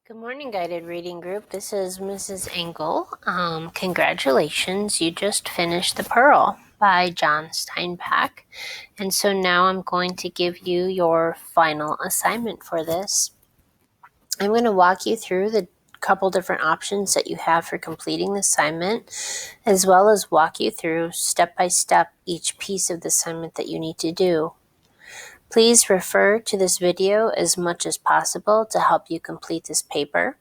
Good morning, Guided Reading Group. This is Mrs. Engel. Congratulations, you just finished The Pearl by John Steinbeck. And so now I'm going to give you your final assignment for this. I'm going to walk you through the couple different options that you have for completing the assignment, as well as walk you through step by step each piece of the assignment that you need to do. Please refer to this video as much as possible to help you complete this paper.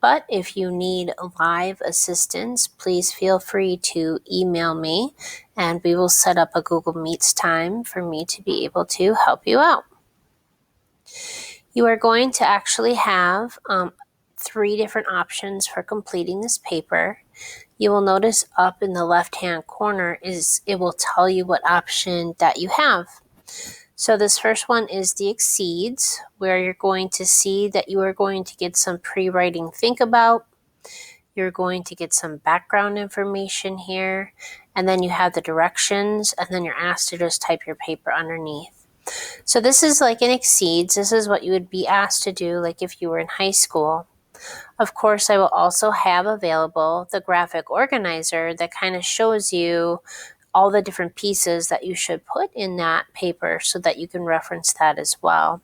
But if you need live assistance, please feel free to email me and we will set up a Google Meets time for me to be able to help you out. You are going to actually have 3 different options for completing this paper. You will notice up in the left-hand corner it will tell you what option that you have. So this first one is the exceeds, where you're going to see that you are going to get some pre-writing think about. You're going to get some background information here, and then you have the directions, and then you're asked to just type your paper underneath. So this is like an exceeds. This is what you would be asked to do like if you were in high school. Of course, I will also have available the graphic organizer that kind of shows you all the different pieces that you should put in that paper so that you can reference that as well.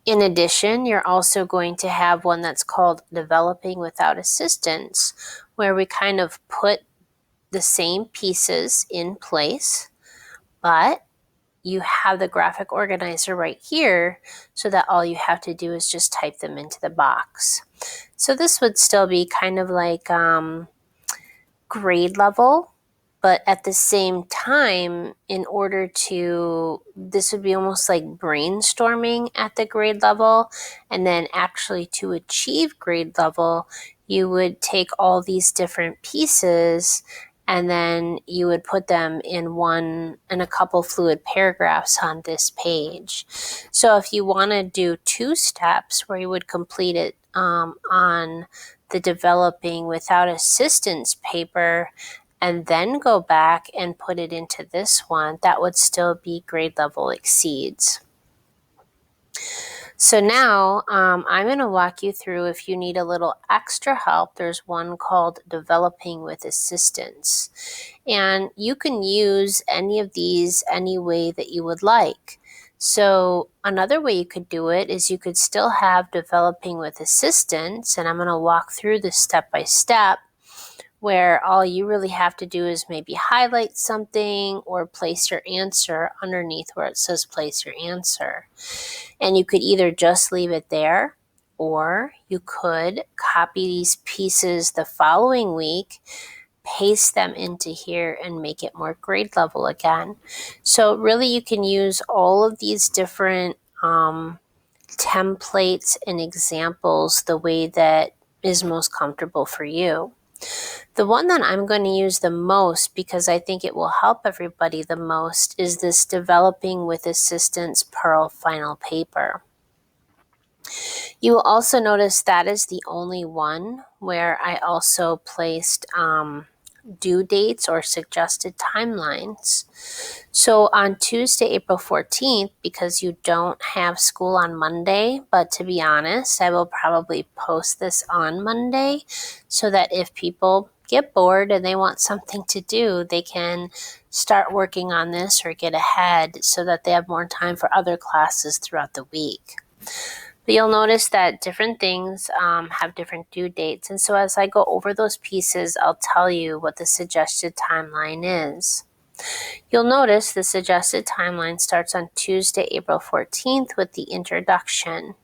In addition, you're also going to have one that's called Developing Without Assistance, where we kind of put the same pieces in place, but you have the graphic organizer right here so that all you have to do is just type them into the box. So this would still be kind of like grade level, but at the same time, this would be almost like brainstorming at the grade level, and then actually to achieve grade level, you would take all these different pieces and then you would put them in a couple fluid paragraphs on this page. So if you want to do 2 steps where you would complete it on the Developing Without Assistance paper, and then go back and put it into this one, that would still be grade level exceeds. So now I'm going to walk you through, if you need a little extra help, there's one called Developing with Assistance. And you can use any of these any way that you would like. So another way you could do it is you could still have Developing with Assistance, and I'm going to walk through this step by step, where all you really have to do is maybe highlight something or place your answer underneath where it says place your answer. And you could either just leave it there, or you could copy these pieces the following week, paste them into here, and make it more grade level again. So really you can use all of these different templates and examples the way that is most comfortable for you. The one that I'm going to use the most, because I think it will help everybody the most, is this Developing with Assistance Pearl final paper. You will also notice that is the only one where I also placed due dates or suggested timelines. So on Tuesday, April 14th, because you don't have school on Monday, but to be honest, I will probably post this on Monday so that if people get bored and they want something to do, they can start working on this or get ahead so that they have more time for other classes throughout the week. But you'll notice that different things have different due dates. And so as I go over those pieces, I'll tell you what the suggested timeline is. You'll notice the suggested timeline starts on Tuesday, April 14th with the introduction.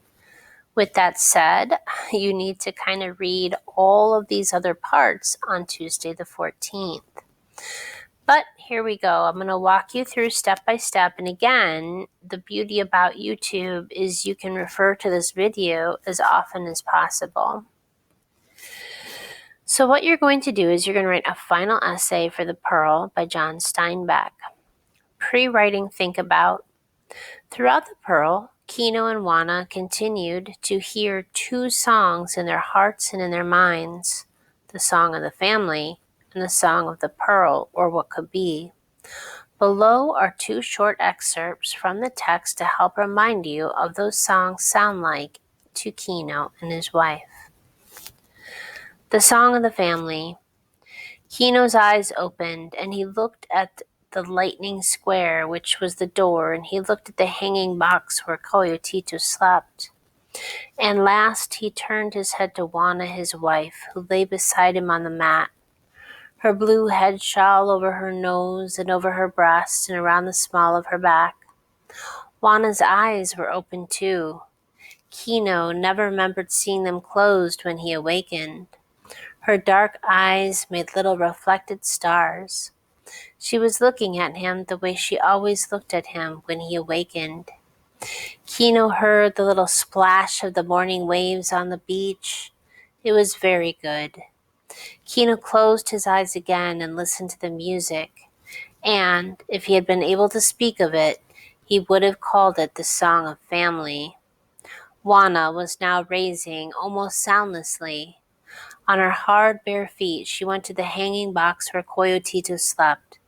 With that said, you need to kind of read all of these other parts on Tuesday the 14th. But here we go. I'm going to walk you through step by step. And again, the beauty about YouTube is you can refer to this video as often as possible. So what you're going to do is you're going to write a final essay for The Pearl by John Steinbeck. Pre-writing think about. Throughout The Pearl, Kino and Juana continued to hear 2 songs in their hearts and in their minds, the song of the family and the song of the pearl, or what could be. Below are 2 short excerpts from the text to help remind you of those songs sound like to Kino and his wife. The Song of the Family. Kino's eyes opened, and he looked at the lightning square, which was the door, and he looked at the hanging box where Coyotito slept. And last he turned his head to Juana, his wife, who lay beside him on the mat, her blue head shawl over her nose and over her breast and around the small of her back. Juana's eyes were open too. Kino never remembered seeing them closed when he awakened. Her dark eyes made little reflected stars. She was looking at him the way she always looked at him when he awakened. Kino heard the little splash of the morning waves on the beach. It was very good. Kino closed his eyes again and listened to the music, and if he had been able to speak of it, he would have called it the Song of Family. Juana was now raising almost soundlessly. On her hard bare feet, she went to the hanging box where Coyotito slept.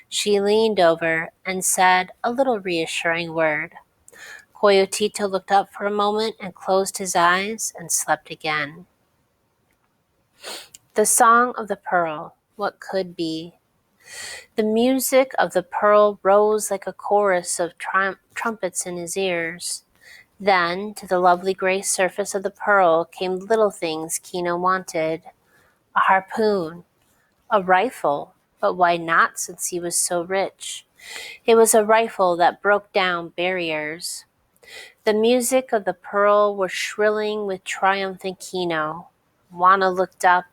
She leaned over and said a little reassuring word. Coyotito looked up for a moment and closed his eyes and slept again. The Song of the Pearl. What could be? The music of the pearl rose like a chorus of trumpets in his ears. Then, to the lovely gray surface of the pearl came little things Kino wanted. A harpoon, a rifle, but why not since he was so rich? It was a rifle that broke down barriers. The music of the pearl was shrilling with triumphant Kino. Juana looked up,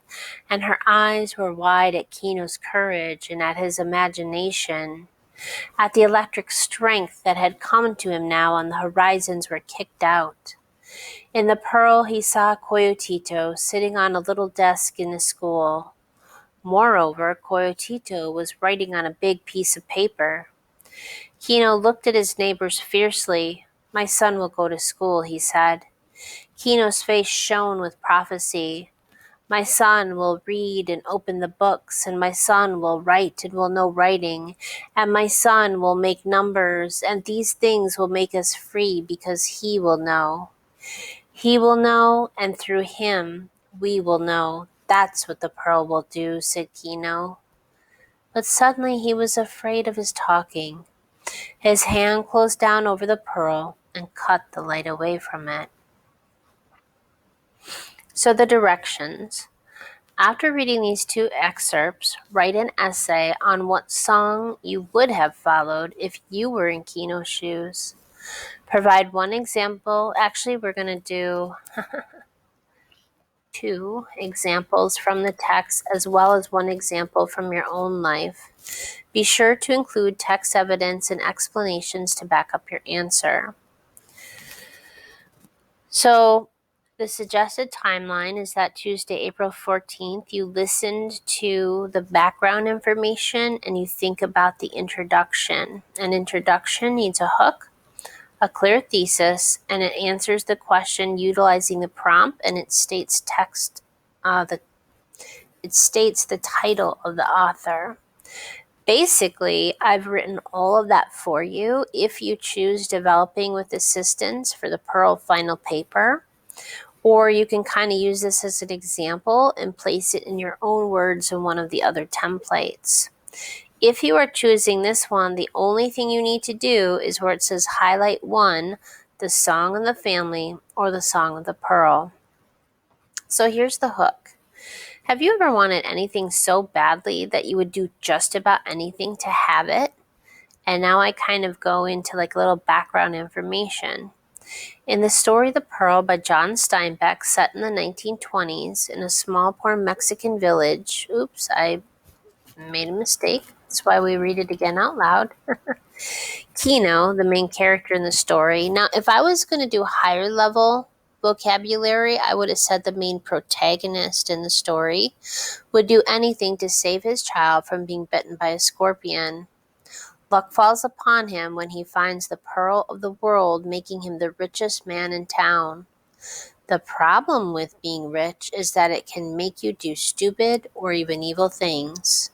and her eyes were wide at Kino's courage and at his imagination, at the electric strength that had come to him now on the horizons were kicked out. In the pearl he saw Coyotito sitting on a little desk in the school. Moreover, Coyotito was writing on a big piece of paper. Kino looked at his neighbors fiercely. "My son will go to school," he said. Kino's face shone with prophecy. "My son will read and open the books, and my son will write and will know writing, and my son will make numbers, and these things will make us free because he will know. He will know, and through him we will know. That's what the pearl will do," said Kino. But suddenly he was afraid of his talking. His hand closed down over the pearl and cut the light away from it. So the directions. After reading these two excerpts, write an essay on what song you would have followed if you were in Kino's shoes. Provide one example. Actually, we're going to do 2 examples from the text as well as 1 example from your own life. Be sure to include text evidence and explanations to back up your answer. So, the suggested timeline is that Tuesday, April 14th, you listened to the background information and you think about the introduction. An introduction needs a hook, a clear thesis, and it answers the question utilizing the prompt, and it states the title of the author. Basically, I've written all of that for you if you choose developing with assistance for the Pearl final paper, or you can kind of use this as an example and place it in your own words in one of the other templates. If you are choosing this one, the only thing you need to do is where it says highlight 1, the Song of the Family or the Song of the Pearl. So here's the hook. Have you ever wanted anything so badly that you would do just about anything to have it? And now I kind of go into like little background information. In the story The Pearl by John Steinbeck, set in the 1920s in a small poor Mexican village. Oops, I made a mistake. That's why we read it again out loud. Kino, the main character in the story. Now, if I was going to do higher level vocabulary, I would have said the main protagonist in the story would do anything to save his child from being bitten by a scorpion. Luck falls upon him when he finds the pearl of the world, making him the richest man in town. The problem with being rich is that it can make you do stupid or even evil things.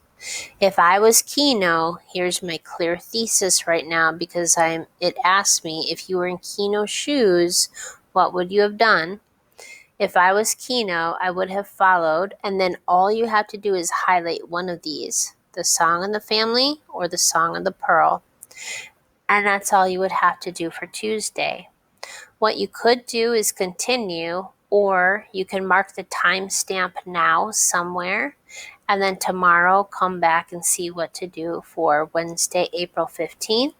If I was Kino, here's my clear thesis right now because it asked me if you were in Kino's shoes, what would you have done? If I was Kino, I would have followed, and then all you have to do is highlight one of these, the Song of the Family or the Song of the Pearl. And that's all you would have to do for Tuesday. What you could do is continue, or you can mark the timestamp now somewhere, and then tomorrow come back and see what to do for Wednesday, April 15th,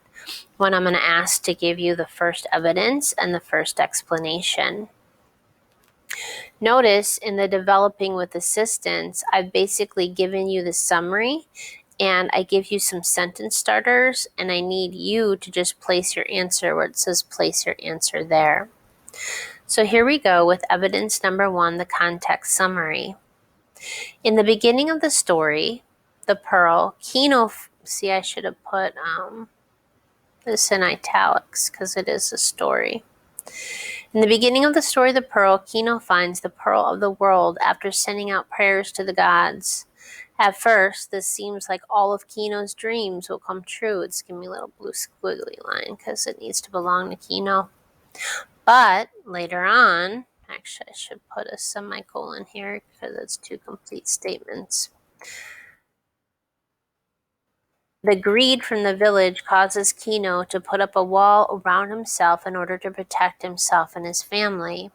when I'm going to ask to give you the first evidence and the first explanation. Notice in the developing with assistance, I've basically given you the summary and I give you some sentence starters, and I need you to just place your answer where it says place your answer there. So here we go with evidence number 1, the context summary. In the beginning of the story, the pearl, Kino, see, I should have put this in italics because it is a story. In the beginning of the story, the pearl, Kino finds the pearl of the world after sending out prayers to the gods. At first, this seems like all of Kino's dreams will come true. It's giving me a little blue squiggly line because it needs to belong to Kino. But later on, actually I should put a semicolon here because it's 2 complete statements. The greed from the village causes Kino to put up a wall around himself in order to protect himself and his family.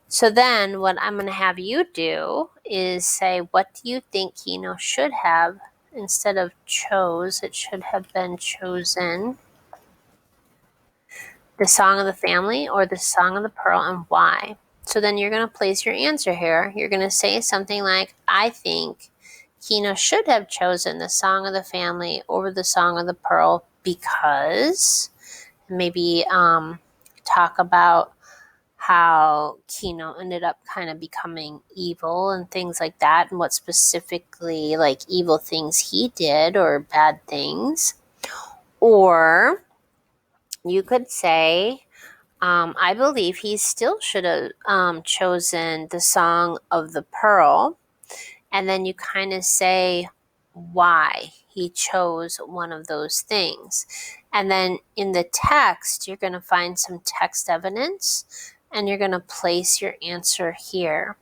So then what I'm going to have you do is say, what do you think Kino should have? Instead of chose, it should have been chosen. The Song of the Family or the Song of the Pearl, and why? So then you're going to place your answer here. You're going to say something like, I think Kino should have chosen the Song of the Family over the Song of the Pearl because, maybe talk about how Kino ended up kind of becoming evil and things like that, and what specifically like evil things he did or bad things. Or you could say, I believe he still should have chosen the Song of the Pearl. And then you kind of say why he chose one of those things. And then in the text, you're going to find some text evidence and you're going to place your answer here.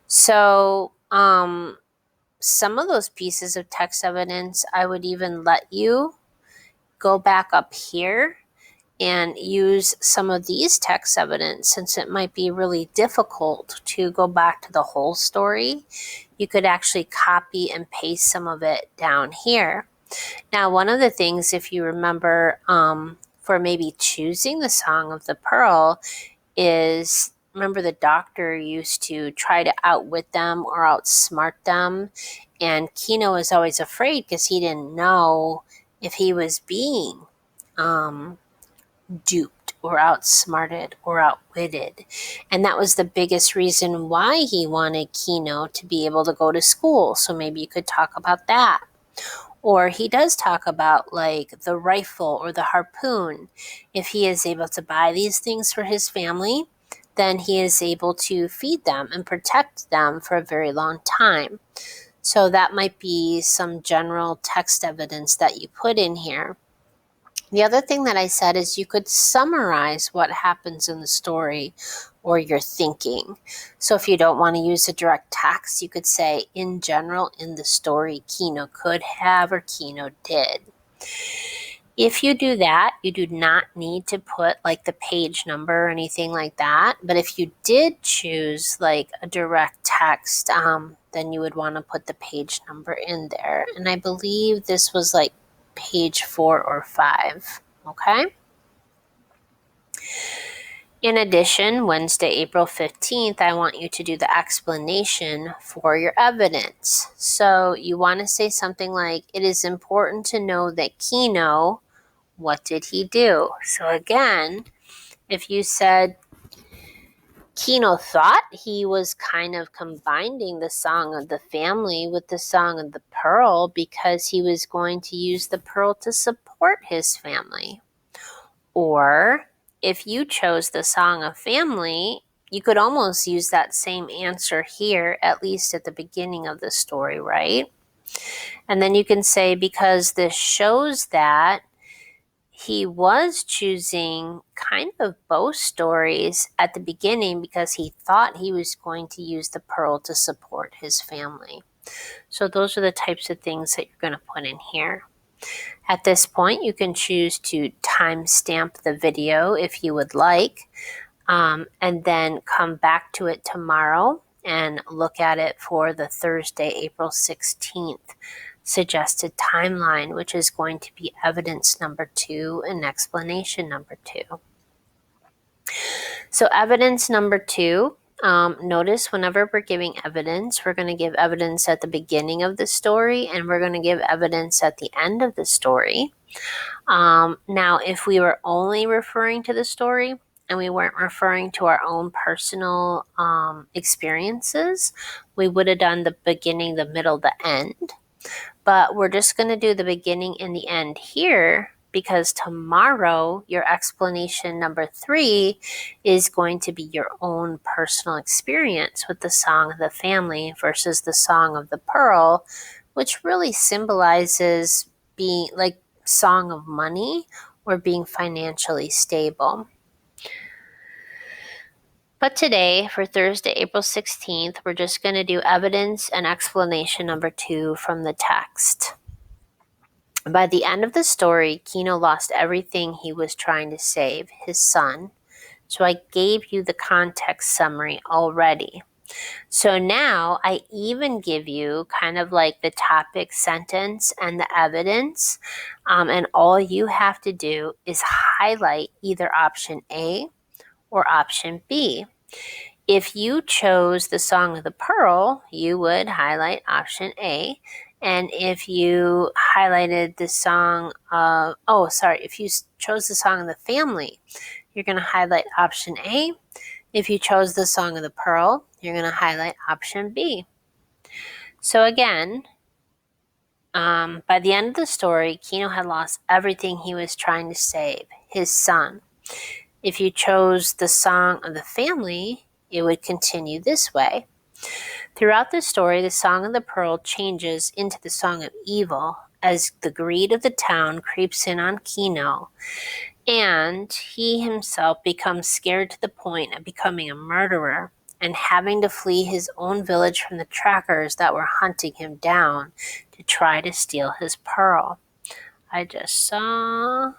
So some of those pieces of text evidence, I would even let you go back up here and use some of these text evidence, since it might be really difficult to go back to the whole story. You could actually copy and paste some of it down here. Now, one of the things, if you remember, for maybe choosing the Song of the Pearl is, remember the doctor used to try to outwit them or outsmart them, and Kino was always afraid because he didn't know if he was being duped or outsmarted or outwitted. And that was the biggest reason why he wanted Kino to be able to go to school. So maybe you could talk about that. Or he does talk about like the rifle or the harpoon. If he is able to buy these things for his family, then he is able to feed them and protect them for a very long time. So that might be some general text evidence that you put in here. The other thing that I said is you could summarize what happens in the story or your thinking. So if you don't want to use a direct text, you could say, in general, in the story, Kino could have or Kino did. If you do that, you do not need to put like the page number or anything like that. But if you did choose like a direct text, then you would want to put the page number in there. And I believe this was like page 4 or 5, okay? In addition, Wednesday, April 15th, I want you to do the explanation for your evidence. So you want to say something like, it is important to know that Kino, what did he do? So again, if you said Kino thought he was kind of combining the Song of the Family with the Song of the Pearl because he was going to use the pearl to support his family. Or if you chose the Song of Family, you could almost use that same answer here, at least at the beginning of the story, right? And then you can say, because this shows that he was choosing kind of both stories at the beginning because he thought he was going to use the pearl to support his family. So those are the types of things that you're going to put in here. At this point, you can choose to timestamp the video if you would like, and then come back to it tomorrow and look at it for the Thursday, April 16th suggested timeline, which is going to be evidence number 2 and explanation number 2. So evidence number 2, notice whenever we're giving evidence, we're going to give evidence at the beginning of the story and we're going to give evidence at the end of the story. Now, if we were only referring to the story and we weren't referring to our own personal experiences, we would have done the beginning, the middle, the end. But we're just going to do the beginning and the end here because tomorrow your explanation number 3 is going to be your own personal experience with the Song of the Family versus the Song of the Pearl, which really symbolizes being like song of money or being financially stable. But today, for Thursday, April 16th, we're just going to do evidence and explanation number 2 from the text. By the end of the story, Kino lost everything he was trying to save, his son. So I gave you the context summary already. So now I even give you kind of like the topic sentence and the evidence. And all you have to do is highlight either option A or option B. If you chose the Song of the Pearl, you would highlight option A. And if you highlighted the song of, if you chose the Song of the Family, you're going to highlight option A. If you chose the Song of the Pearl, you're going to highlight option B. So again, by the end of the story, Kino had lost everything he was trying to save, his son. If you chose the Song of the Family, it would continue this way. Throughout the story, the Song of the Pearl changes into the Song of Evil as the greed of the town creeps in on Kino, and he himself becomes scared to the point of becoming a murderer and having to flee his own village from the trackers that were hunting him down to try to steal his pearl. I just saw...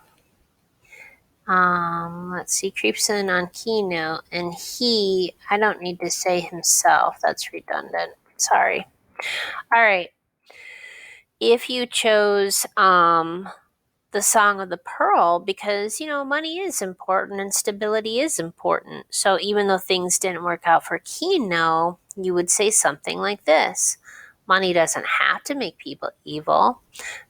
let's see, creeps in on Kino, and he, I don't need to say himself, that's redundant, sorry. All right, if you chose the Song of the Pearl, because, money is important and stability is important, so even though things didn't work out for Kino, you would say something like this: money doesn't have to make people evil.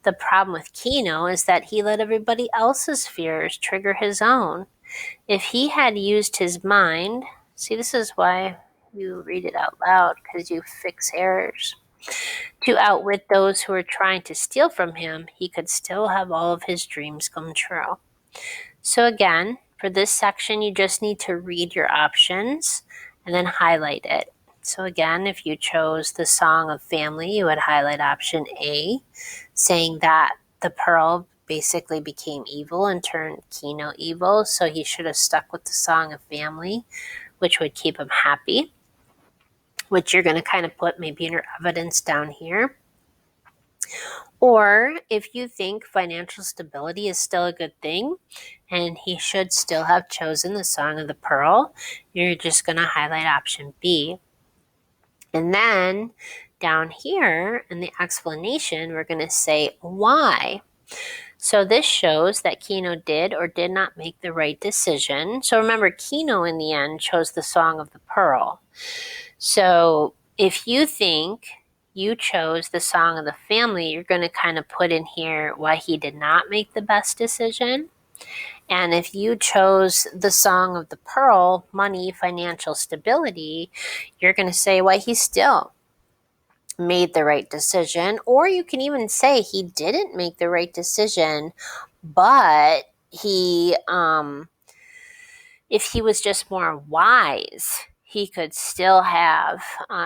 The problem with Kino is that he let everybody else's fears trigger his own. If he had used his mind, see, this is why you read it out loud, because you fix errors, to outwit those who were trying to steal from him, he could still have all of his dreams come true. So again, for this section, you just need to read your options and then highlight it. So again, if you chose the Song of Family, you would highlight option A, saying that the pearl basically became evil and turned Kino evil, so he should have stuck with the Song of Family, which would keep him happy, which you're going to kind of put maybe in your evidence down here. Or if you think financial stability is still a good thing and he should still have chosen the Song of the Pearl, you're just going to highlight option B. And then down here in the explanation, we're going to say why. So this shows that Kino did or did not make the right decision. So remember, Kino in the end chose the Song of the Pearl. So if you think you chose the Song of the Family, you're going to kind of put in here why he did not make the best decision. And if you chose the Song of the Pearl, money, financial stability, you're going to say why he still made the right decision. Or you can even say he didn't make the right decision, but he, if he was just more wise, he could still have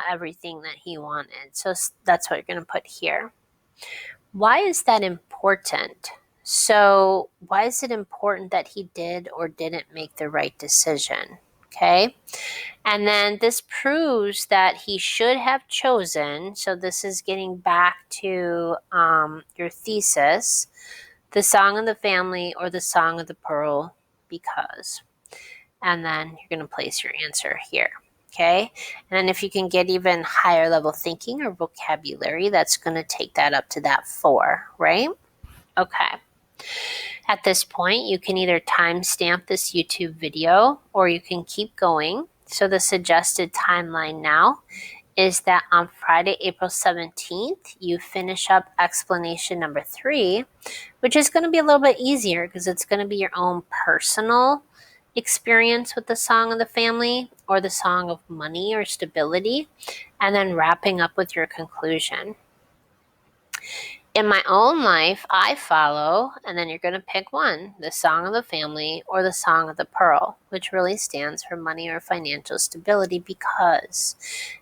everything that he wanted. So that's what you're going to put here. Why is that important? So why is it important that he did or didn't make the right decision? Okay. And then this proves that he should have chosen. So this is getting back to your thesis, the Song of the Family or the Song of the Pearl, because. And then you're going to place your answer here. Okay. And then if you can get even higher level thinking or vocabulary, that's going to take that up to that 4, right? Okay. At this point, you can either timestamp this YouTube video or you can keep going. So the suggested timeline now is that on Friday, April 17th, you finish up explanation number 3, which is going to be a little bit easier because it's going to be your own personal experience with the Song of the Family or the Song of Money or Stability, and then wrapping up with your conclusion. In my own life, I follow, and then you're going to pick one, the Song of the Family or the Song of the Pearl, which really stands for money or financial stability because.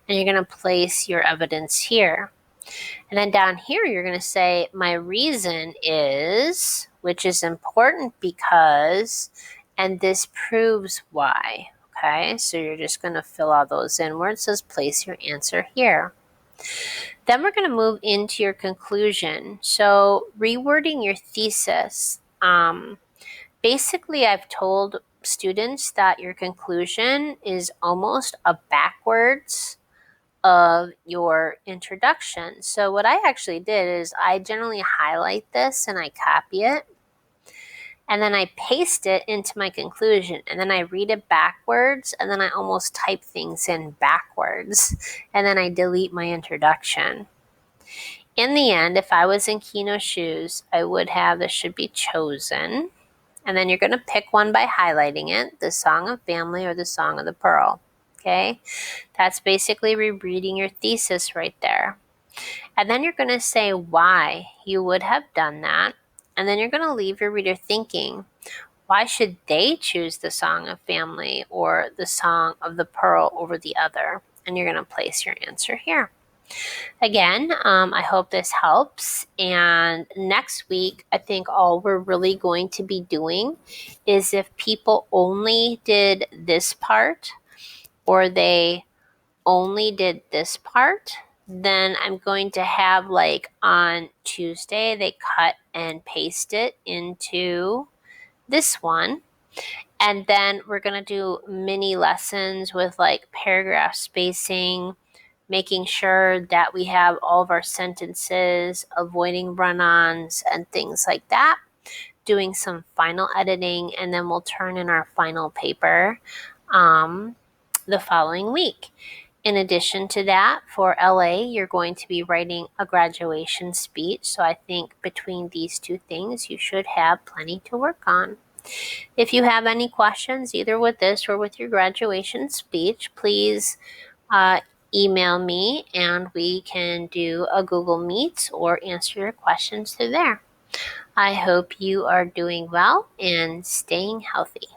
And you're going to place your evidence here. And then down here, you're going to say, my reason is, which is important because, and this proves why. Okay, so you're just going to fill all those in where it says place your answer here. Then we're going to move into your conclusion. So rewording your thesis. Basically, I've told students that your conclusion is almost a backwards of your introduction. So what I actually did is I generally highlight this and I copy it. And then I paste it into my conclusion. And then I read it backwards. And then I almost type things in backwards. And then I delete my introduction. In the end, if I was in Kino's shoes, I would have this should be chosen. And then you're going to pick one by highlighting it, the Song of Family or the Song of the Pearl. Okay? That's basically rereading your thesis right there. And then you're going to say why you would have done that. And then you're going to leave your reader thinking, why should they choose the Song of Family or the Song of the Pearl over the other? And you're going to place your answer here. Again, I hope this helps. And next week, I think all we're really going to be doing is if people only did this part or they only did this part, then I'm going to have like on Tuesday, they cut and paste it into this one. And then we're going to do mini lessons with like paragraph spacing, making sure that we have all of our sentences, avoiding run-ons and things like that, doing some final editing, and then we'll turn in our final paper the following week. In addition to that, for LA, you're going to be writing a graduation speech. So I think between these two things, you should have plenty to work on. If you have any questions, either with this or with your graduation speech, please email me and we can do a Google Meet or answer your questions through there. I hope you are doing well and staying healthy.